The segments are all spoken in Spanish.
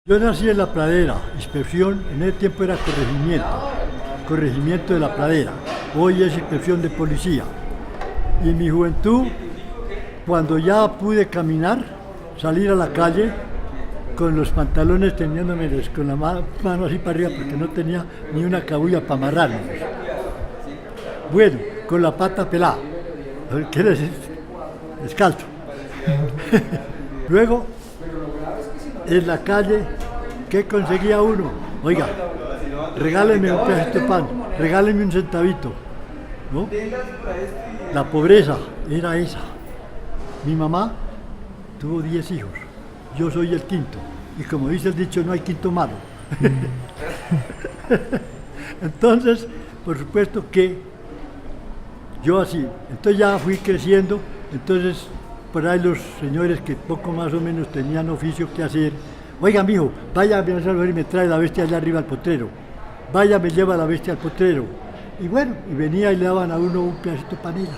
Yo nací en La Pradera, inspección, en ese tiempo era corregimiento de La Pradera, hoy es inspección de policía. Y en mi juventud, cuando ya pude caminar, salir a la calle, con los pantalones teniéndomelos con la mano así para arriba porque no tenía ni una cabulla para amarrarlos. Bueno, con la pata pelada, ¿qué es? Descalzo. Luego, en la calle, ¿qué conseguía uno? Oiga, regáleme un pedacito de pan, regáleme un centavito, ¿no? La pobreza era esa. Mi mamá tuvo 10 hijos, yo soy el quinto, y como dice el dicho, no hay quinto malo. Entonces, por supuesto que yo así, entonces ya fui creciendo, entonces por ahí los señores que poco más o menos tenían oficio que hacer, oiga mijo, vaya a y me trae la bestia allá arriba al potrero, vaya me lleva la bestia al potrero, y bueno, y venía y le daban a uno un pedacito de panela.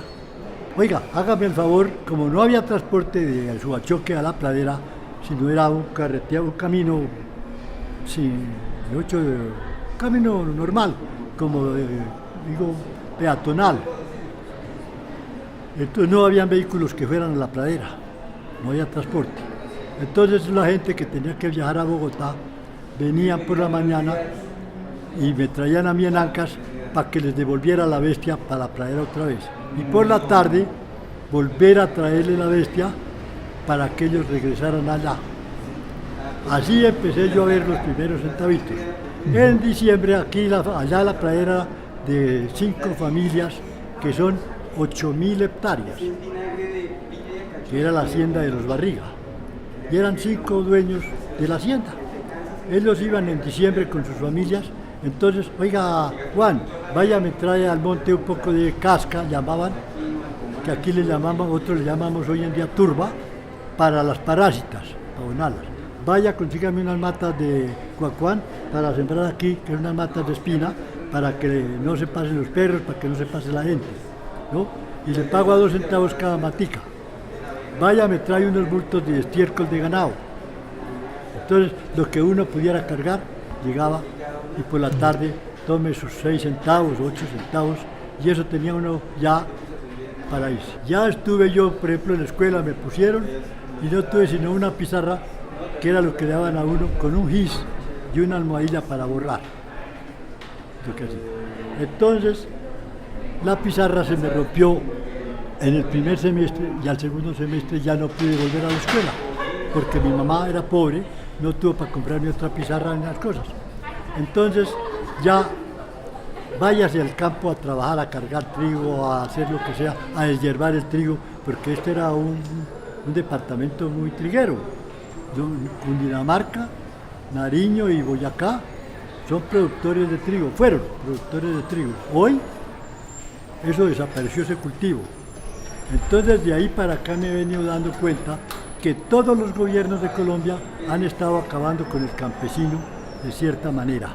Oiga, hágame el favor, como no había transporte de Subachoque a La Pradera, sino era un camino camino normal, como digo, peatonal. Entonces no habían vehículos que fueran a La Pradera, no había transporte. Entonces la gente que tenía que viajar a Bogotá venían por la mañana y me traían a mí en Ancas para que les devolviera la bestia para La Pradera otra vez. Y por la tarde volver a traerle la bestia para que ellos regresaran allá. Así empecé yo a ver los primeros centavitos. En diciembre allá La Pradera de 5 familias que son 8.000 hectáreas, que era la hacienda de los Barriga, y eran 5 dueños de la hacienda. Ellos iban en diciembre con sus familias, entonces, oiga Juan, vaya me trae al monte un poco de casca, llamaban, que aquí le llamamos, otros le llamamos hoy en día turba, para las parásitas, abonalas. Vaya, consígame unas matas de cuacuán para sembrar aquí, que son unas matas de espina, para que no se pasen los perros, para que no se pase la gente, ¿no? Y le pago a 2 centavos cada matica. Vaya, me trae unos bultos de estiércol de ganado. Entonces, lo que uno pudiera cargar, llegaba, y por la tarde tome sus 6 centavos, 8 centavos, y eso tenía uno ya para irse. Ya estuve yo, por ejemplo, en la escuela, me pusieron, y no tuve sino una pizarra, que era lo que le daban a uno, con un gis y una almohadilla para borrar. Entonces, la pizarra se me rompió en el primer semestre y al segundo semestre ya no pude volver a la escuela, porque mi mamá era pobre, no tuvo para comprarme otra pizarra ni las cosas. Entonces, ya váyase al campo a trabajar, a cargar trigo, a hacer lo que sea, a deshiervar el trigo, porque este era un departamento muy triguero. Cundinamarca, Nariño y Boyacá son productores de trigo, fueron productores de trigo. Hoy eso desapareció, ese cultivo. Entonces de ahí para acá me he venido dando cuenta que todos los gobiernos de Colombia han estado acabando con el campesino de cierta manera,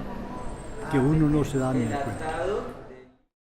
que uno no se da ni cuenta.